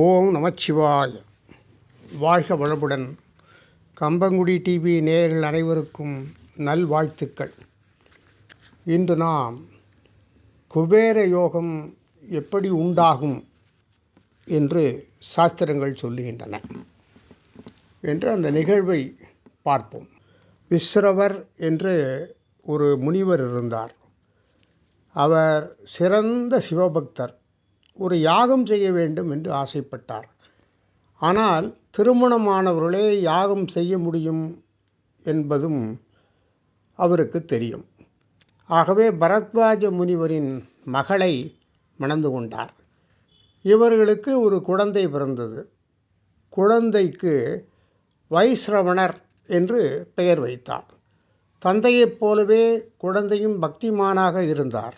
ஓம் நமச்சிவாய. வாழ்க வளமுடன். கம்பங்குடி டிவி நேயர்கள் அனைவருக்கும் நல்வாழ்த்துக்கள். இன்று நாம் குபேர யோகம் எப்படி உண்டாகும் என்று சாஸ்திரங்கள் சொல்லுகின்றன என்று அந்த நிகழ்வை பார்ப்போம். விஸ்ரவர் என்று ஒரு முனிவர் இருந்தார். அவர் சிறந்த சிவபக்தர். ஒரு யாகம் செய்ய வேண்டும் என்று ஆசைப்பட்டார். ஆனால் திருமணமானவர்களே யாகம் செய்ய முடியும் என்பதும் அவருக்கு தெரியும். ஆகவே பரத்வாஜ முனிவரின் மகளை மணந்து கொண்டார். இவர்களுக்கு ஒரு குழந்தை பிறந்தது. குழந்தைக்கு வைஸ்ரவணர் என்று பெயர் வைத்தார். தந்தையைப் போலவே குழந்தையும் பக்திமானாக இருந்தார்.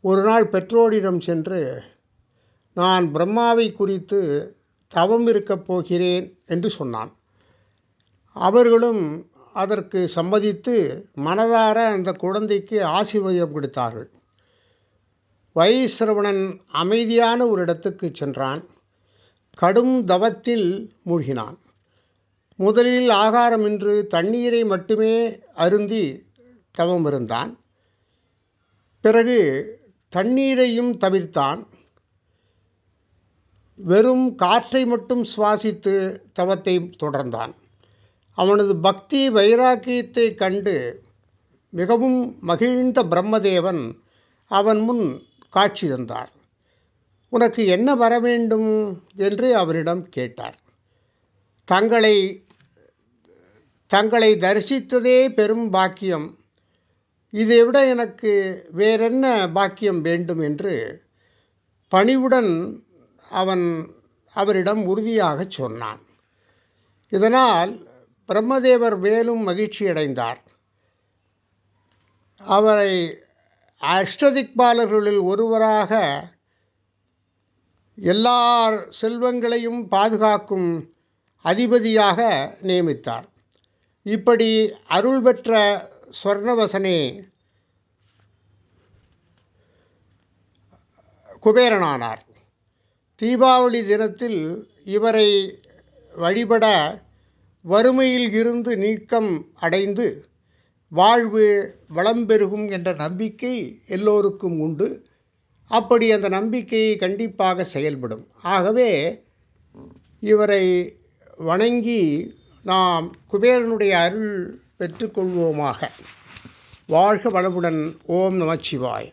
ஒரு நாள் பெற்றோரிடம் சென்று, நான் பிரம்மாவை குறித்து தவம் இருக்கப் போகிறேன் என்று சொன்னான். அவர்களும் அதற்கு சம்மதித்து மனதார அந்த குழந்தைக்கு ஆசீர்வாதம் கொடுத்தார்கள். வைஸ்ரவணன் அமைதியான ஒரு இடத்துக்கு சென்றான். கடும் தவத்தில் மூழ்கினான். முதலில் ஆகாரமின்றி தண்ணீரை மட்டுமே அருந்தி தவம் இருந்தான். பிறகு தண்ணீரையும் தவிர்த்தான். வெறும் காற்றை மட்டும் சுவாசித்து தவத்தை தொடர்ந்தான். அவனது பக்தி வைராக்கியத்தை கண்டு மிகவும் மகிழ்ந்த பிரம்மதேவன் அவன் முன் காட்சி தந்தார். உனக்கு என்ன வர வேண்டும் என்று அவனிடம் கேட்டார். தங்களை தரிசித்ததே பெரும் பாக்கியம். இதைவிட எனக்கு வேறென்ன பாக்கியம் வேண்டும் என்று பணிவுடன் அவரிடம் உறுதியாக சொன்னான். இதனால் பிரம்மதேவர் மேலும் மகிழ்ச்சியடைந்தார். அவரை அஷ்டதிக்பாலர்களில் ஒருவராக எல்லா செல்வங்களையும் பாதுகாக்கும் அதிபதியாக நியமித்தார். இப்படி அருள் பெற்ற ஸ்வர்ணவசனே குபேரனானார். தீபாவளி தினத்தில் இவரை வழிபட வறுமையில் இருந்து நீக்கம் அடைந்து வாழ்வு வளம் பெருகும் என்ற நம்பிக்கை எல்லோருக்கும் உண்டு. அப்படி அந்த நம்பிக்கை கண்டிப்பாக செயல்படும். ஆகவே இவரை வணங்கி நாம் குபேரனுடைய அருள் பெற்றுக்கொள்வோமாக. வாழ்க வளமுடன். ஓம் நமச்சிவாய.